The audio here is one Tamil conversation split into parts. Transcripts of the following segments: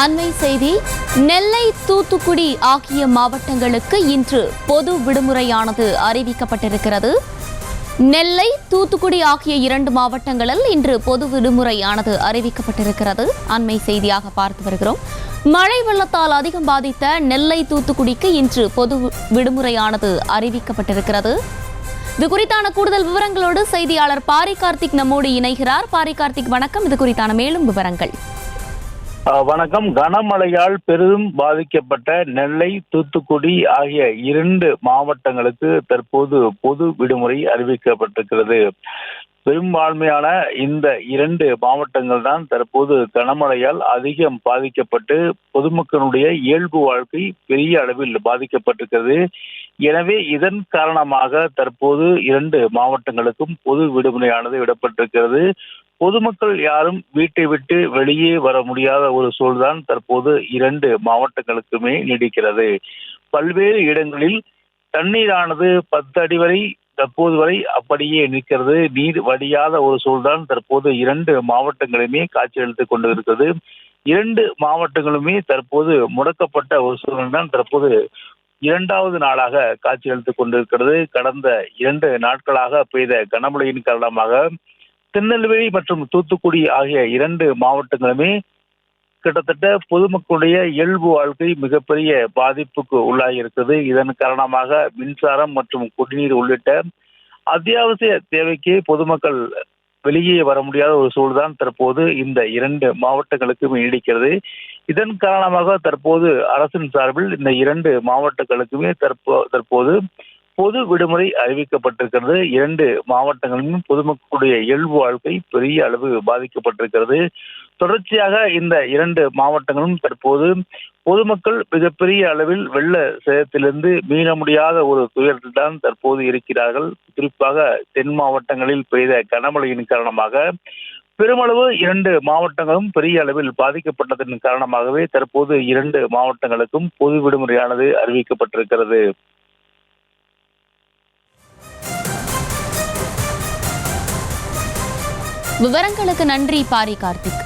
அண்மை செய்தி. நெல்லை, தூத்துக்குடி ஆகிய மாவட்டங்களுக்கு இன்று பொது விடுமுறையானது அறிவிக்கப்பட்டிருக்கிறது. நெல்லை, தூத்துக்குடி ஆகிய 2 மாவட்டங்களில் இன்று பொது விடுமுறையானது அறிவிக்கப்பட்டிருக்கிறது. அண்மை செய்தியாக பார்த்து வருகிறோம். மழை வெள்ளத்தால் அதிகம் பாதித்த நெல்லை, தூத்துக்குடிக்கு இன்று பொது விடுமுறையானது அறிவிக்கப்பட்டிருக்கிறது. இது குறித்தான கூடுதல் விவரங்களோடு செய்தியாளர் பாரி கார்த்திக் நம்மோடு இணைகிறார். பாரி கார்த்திக், வணக்கம். இது குறித்தான மேலும் விவரங்கள். வணக்கம். கனமழையால் பெரிதும் பாதிக்கப்பட்ட நெல்லை, தூத்துக்குடி ஆகிய 2 மாவட்டங்களுக்கு தற்போது பொது விடுமுறை அறிவிக்கப்பட்டிருக்கிறது. பெரும்பான்மையான இந்த 2 மாவட்டங்கள் தான் தற்போது கனமழையால் அதிகம் பாதிக்கப்பட்டு பொதுமக்களுடைய இயல்பு வாழ்க்கை பெரிய அளவில் பாதிக்கப்பட்டிருக்கிறது. எனவே இதன் காரணமாக தற்போது 2 மாவட்டங்களுக்கும் பொது விடுமுறையானது விடப்பட்டிருக்கிறது. பொதுமக்கள் யாரும் வீட்டை விட்டு வெளியே வர முடியாத ஒரு சூழல்தான் தற்போது 2 மாவட்டங்களுக்குமே நீடிக்கிறது. பல்வேறு இடங்களில் தண்ணீரானது 10 அடி வரை தற்போது வரை அப்படியே நிற்கிறது. நீர் வடியாத ஒரு சூழல்தான் தற்போது 2 மாவட்டங்களுமே காட்சியளித்துக் கொண்டு இருக்கிறது. 2 மாவட்டங்களுமே தற்போது முடக்கப்பட்ட ஒரு சூழல் தான் தற்போது 2வது நாளாக காட்சியளித்துக் கொண்டிருக்கிறது. கடந்த 2 நாட்களாக பெய்த கனமழையின் காரணமாக திருநெல்வேலி மற்றும் தூத்துக்குடி ஆகிய 2 மாவட்டங்களுமே கிட்டத்தட்ட பொதுமக்களுடைய இயல்பு வாழ்க்கை மிகப்பெரிய பாதிப்புக்கு உள்ளாகி இருக்கிறது. இதன் காரணமாக மின்சாரம் மற்றும் குடிநீர் உள்ளிட்ட அத்தியாவசிய தேவைக்கு பொதுமக்கள் வெளியே வர முடியாத ஒரு சூழல்தான் தற்போது இந்த 2 மாவட்டங்களுக்கும் நீடிக்கிறது. இதன் காரணமாக தற்போது அரசின் சார்பில் இந்த 2 மாவட்டங்களுக்குமே தற்போது பொது விடுமுறை அறிவிக்கப்பட்டிருக்கிறது. 2 மாவட்டங்களிலும் பொதுமக்களுடைய இயல்பு வாழ்க்கை பெரிய அளவு பாதிக்கப்பட்டிருக்கிறது. தொடர்ச்சியாக இந்த 2 மாவட்டங்களும் தற்போது பொதுமக்கள் மிகப்பெரிய அளவில் வெள்ள சேதத்திலிருந்து மீள முடியாத ஒரு துயரத்தில் தான் தற்போது இருக்கிறார்கள். குறிப்பாக தென் மாவட்டங்களில் பெய்த கனமழையின் காரணமாக பெருமளவு 2 மாவட்டங்களும் பெரிய அளவில் பாதிக்கப்பட்டதன் காரணமாகவே தற்போது 2 மாவட்டங்களுக்கும் பொது விடுமுறையானது அறிவிக்கப்பட்டிருக்கிறது. விவரங்களுக்கு நன்றி பாரி கார்த்திக்.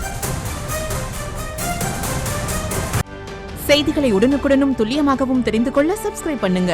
செய்திகளை உடனுக்குடனும் துல்லியமாகவும் தெரிந்து கொள்ள சப்ஸ்கிரைப் பண்ணுங்க.